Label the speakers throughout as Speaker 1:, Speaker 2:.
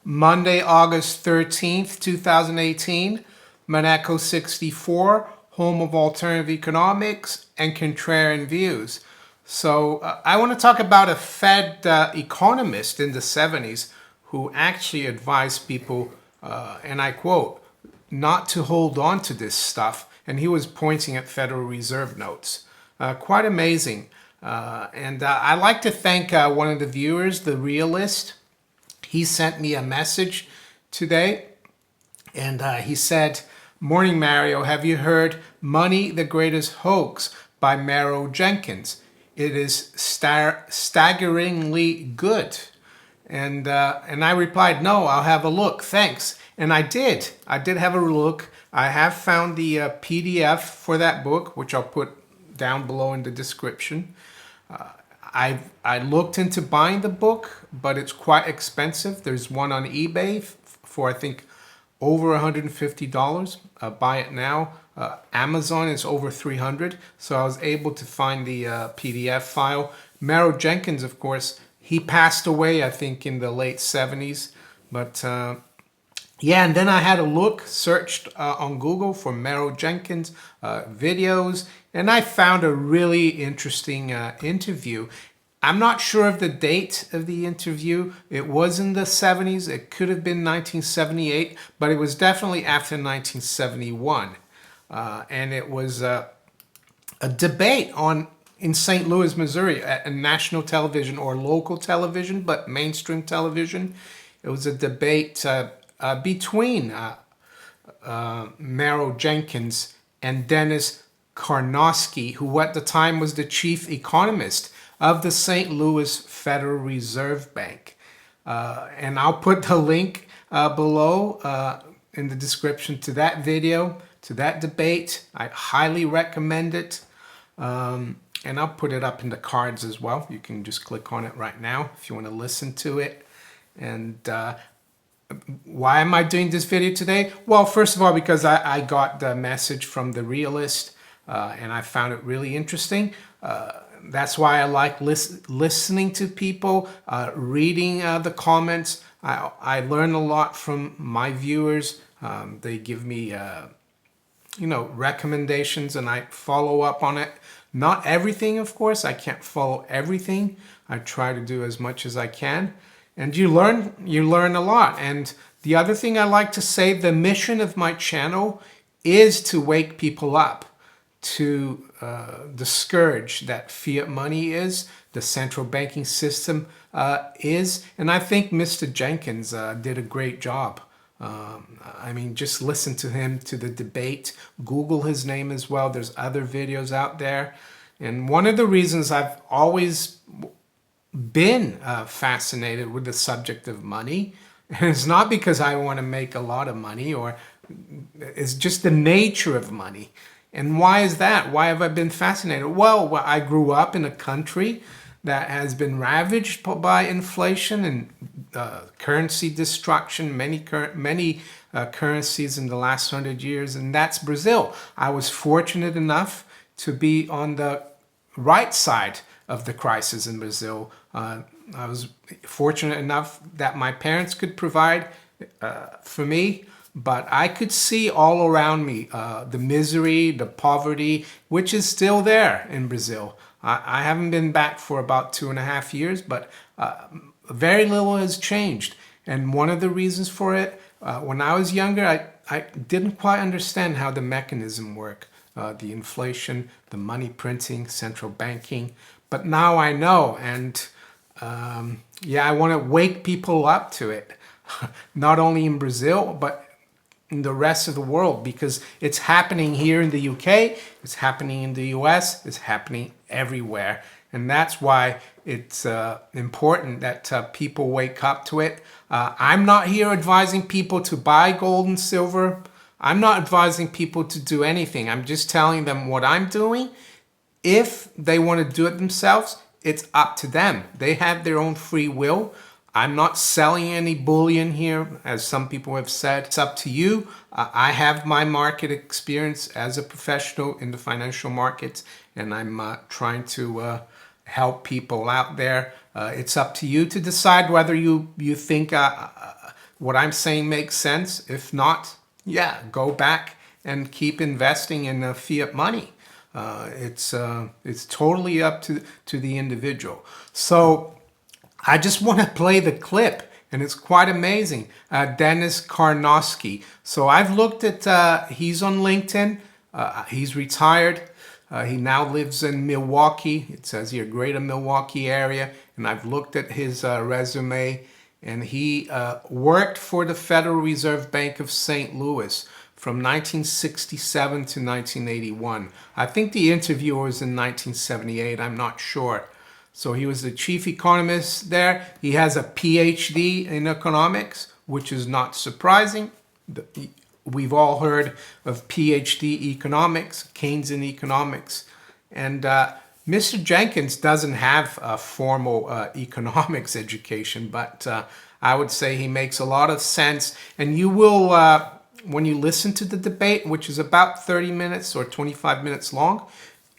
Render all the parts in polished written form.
Speaker 1: Monday, August 13th, 2018. Monaco 64, home of alternative economics and contrarian views. So I want to talk about a Fed economist in the 70s who actually advised people, and I quote, not to hold on to this stuff. And he was pointing at Federal Reserve notes. Quite amazing. And I'd like to thank one of the viewers, the realist. He sent me a message today, and he said, "Morning, Mario. Have you heard Money, the Greatest Hoax by Maro Jenkins? It is staggeringly good." And I replied, "No, I'll have a look. Thanks." And I did. I did have a look. I have found the PDF for that book, which I'll put down below in the description. I looked into buying the book, but it's quite expensive. There's one on eBay for I think over $150. Buy it now. Amazon is over $300. So I was able to find the PDF file. Maro Jenkins, of course, he passed away I think in the late 70s. But yeah, and then I had a look, searched on Google for Maro Jenkins videos, and I found a really interesting interview. I'm not sure of the date of the interview. It was in the 70s. It could have been 1978, but it was definitely after 1971. And it was a debate in St. Louis, Missouri, at national television or local television, but mainstream television. It was a debate between Maro Jenkins and Dennis Karnovski, who at the time was the chief economist of the St. Louis Federal Reserve Bank. And I'll put the link below in the description to that video, to that debate. I highly recommend it. And I'll put it up in the cards as well. You can just click on it right now if you want to listen to it. And why am I doing this video today? Well, first of all, because I got the message from the realist and I found it really interesting. That's why I like listening to people, reading the comments. I learn a lot from my viewers. They give me, recommendations, and I follow up on it. Not everything, of course. I can't follow everything. I try to do as much as I can. And you learn a lot. And the other thing I like to say, the mission of my channel is to wake people up to the scourge that fiat money is, the central banking system is. And I think Mr. Jenkins did a great job. I mean, just listen to him, to the debate. Google his name as well. There's other videos out there. And one of the reasons I've always been fascinated with the subject of money, and it's not because I want to make a lot of money, or it's just the nature of money. And why is that? Why have I been fascinated? Well, I grew up in a country that has been ravaged by inflation and currency destruction, many currencies in the last 100 years, and that's Brazil. I was fortunate enough to be on the right side of the crisis in Brazil. I was fortunate enough that my parents could provide for me, but I could see all around me the misery, the poverty, which is still there in Brazil. I haven't been back for about 2.5 years, but very little has changed. And one of the reasons for it, when I was younger, I didn't quite understand how the mechanism worked. The inflation, the money printing, central banking. But now I know, and yeah, I want to wake people up to it, not only in Brazil, but in the rest of the world, because it's happening here in the UK, it's happening in the US, it's happening everywhere. And that's why it's important that people wake up to it. I'm not here advising people to buy gold and silver. I'm not advising people to do anything. I'm just telling them what I'm doing. If they want to do it themselves, it's up to them. They have their own free will. I'm not selling any bullion here, as some people have said. It's up to you. I have my market experience as a professional in the financial markets, and I'm trying to help people out there. It's up to you to decide whether you think what I'm saying makes sense. If not, yeah, go back and keep investing in fiat money. It's totally up to the individual. So I just want to play the clip, and it's quite amazing. Dennis Karnovski. So I've looked at, he's on LinkedIn. He's retired. He now lives in Milwaukee. It says here, greater Milwaukee area. And I've looked at his resume, and he worked for the Federal Reserve Bank of St. Louis from 1967 to 1981. I think the interview was in 1978. I'm not sure. So he was the chief economist there. He has a PhD in economics, which is not surprising. We've all heard of PhD economics, Keynesian economics. And Mr. Jenkins doesn't have a formal economics education, but I would say he makes a lot of sense. And you will, when you listen to the debate, which is about 30 minutes or 25 minutes long,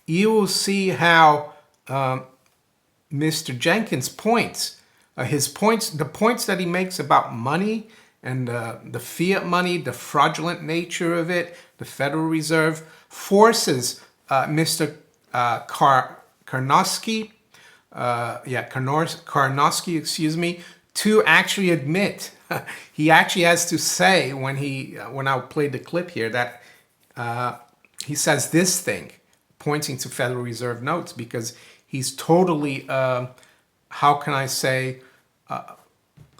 Speaker 1: you will see how Mr. Jenkins points, the points that he makes about money and the fiat money, the fraudulent nature of it, the Federal Reserve forces Mr. Karnovski, Karnovski, excuse me, to actually admit. He actually has to say when I played the clip here that he says this thing, pointing to Federal Reserve notes, because he's totally, how can I say,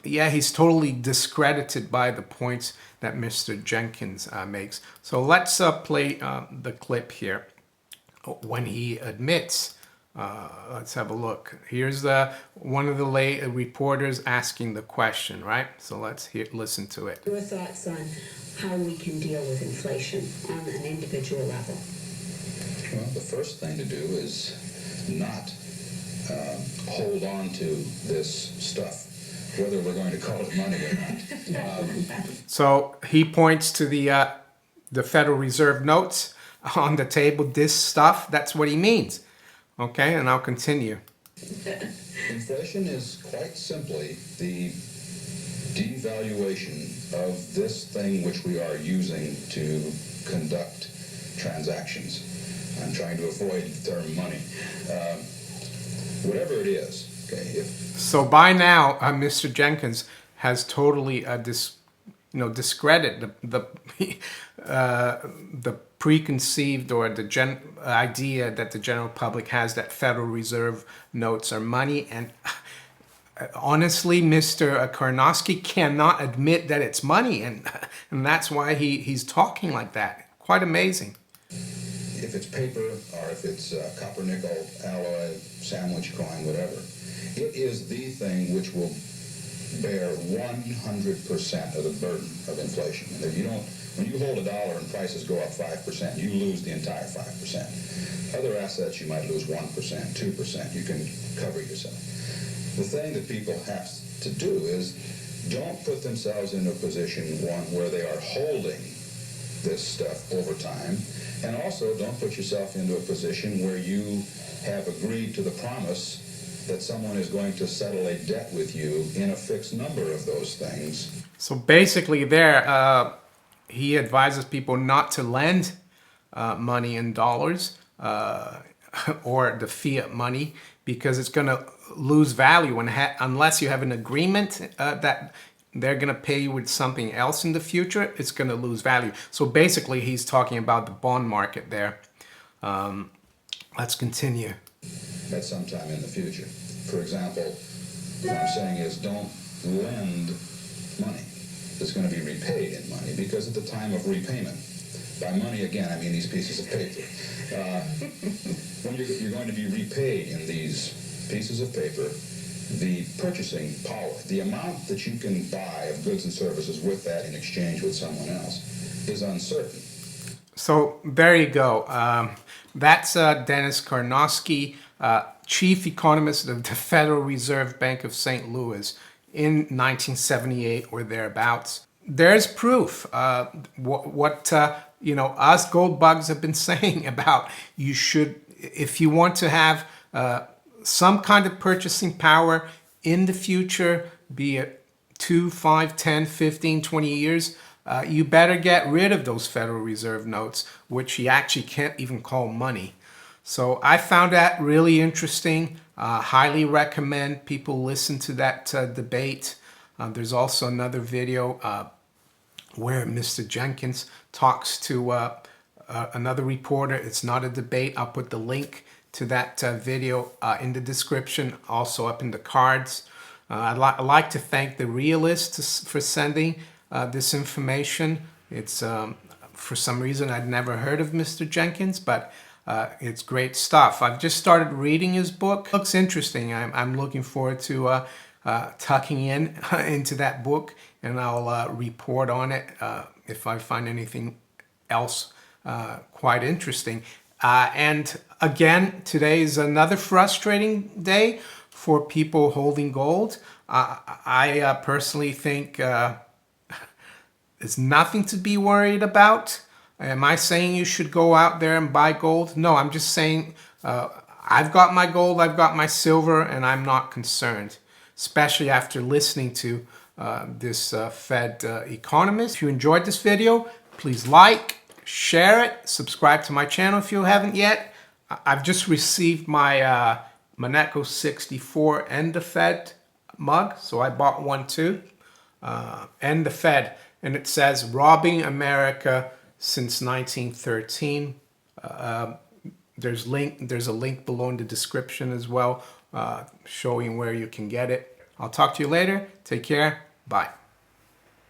Speaker 1: he's totally discredited by the points that Mr. Jenkins makes. So let's play the clip here when he admits. Let's have a look. Here's one of the reporters asking the question, right? So let's listen to it.
Speaker 2: Your thoughts on how we can deal with inflation on an individual level?
Speaker 3: Well, the first thing to do is not hold on to this stuff, whether we're going to call it money or not.
Speaker 1: So he points to the Federal Reserve notes on the table, this stuff, that's what he means. Okay, and I'll continue.
Speaker 3: Inflation is quite simply the devaluation of this thing which we are using to conduct transactions. I'm trying to avoid the term money. Whatever it is, okay.
Speaker 1: So by now, Mr. Jenkins has totally discredited the preconceived or the idea that the general public has that Federal Reserve notes are money. And honestly, Mr. Karnovski cannot admit that it's money, and that's why he's talking like that. Quite amazing.
Speaker 3: If it's paper or if it's copper, nickel, alloy, sandwich coin, whatever, it is the thing which will bear 100% of the burden of inflation. And if you don't, when you hold $1 and prices go up 5%, you lose the entire 5%. Other assets you might lose 1%, 2%. You can cover yourself. The thing that people have to do is don't put themselves in a position, one, where they are holding this stuff over time, and also don't put yourself into a position where you have agreed to the promise that someone is going to settle a debt with you in a fixed number of those things.
Speaker 1: So basically there, he advises people not to lend money in dollars or the fiat money, because it's going to lose value unless you have an agreement that they're going to pay you with something else in the future. It's going to lose value. So basically he's talking about the bond market there. Let's continue.
Speaker 3: At some time in the future. For example, what I'm saying is don't lend money that's going to be repaid in money, because at the time of repayment, by money again, I mean these pieces of paper, when you're going to be repaid in these pieces of paper, the purchasing power, the amount that you can buy of goods and services with that in exchange with someone else, is uncertain. So
Speaker 1: there you go. That's Dennis Karnovski, chief economist of the Federal Reserve Bank of St. Louis in 1978 or thereabouts. There's proof. What us gold bugs have been saying about you should, if you want to have some kind of purchasing power in the future, be it 2, 5, 10, 15, 20 years, you better get rid of those Federal Reserve notes, which you actually can't even call money. So I found that really interesting. Highly recommend people listen to that debate. There's also another video where Mr. Jenkins talks to another reporter. It's not a debate. I'll put the link to that video in the description, also up in the cards. I'd like to thank the Realist for sending this information. It's for some reason I'd never heard of Mr. Jenkins, but it's great stuff. I've just started reading his book. Looks interesting. I'm looking forward to tucking into that book, and I'll report on it if I find anything else quite interesting. And again, today is another frustrating day for people holding gold. I personally think there's nothing to be worried about. Am I saying you should go out there and buy gold? No, I'm just saying I've got my gold, I've got my silver, and I'm not concerned, especially after listening to this Fed economist. If you enjoyed this video, please like, share it, subscribe to my channel if you haven't yet. I've just received my Monaco 64 End the Fed mug, so I bought one too. End the Fed, and it says robbing America since 1913. There's a link below in the description as well, showing where you can get it. I'll talk to you later. Take care. Bye.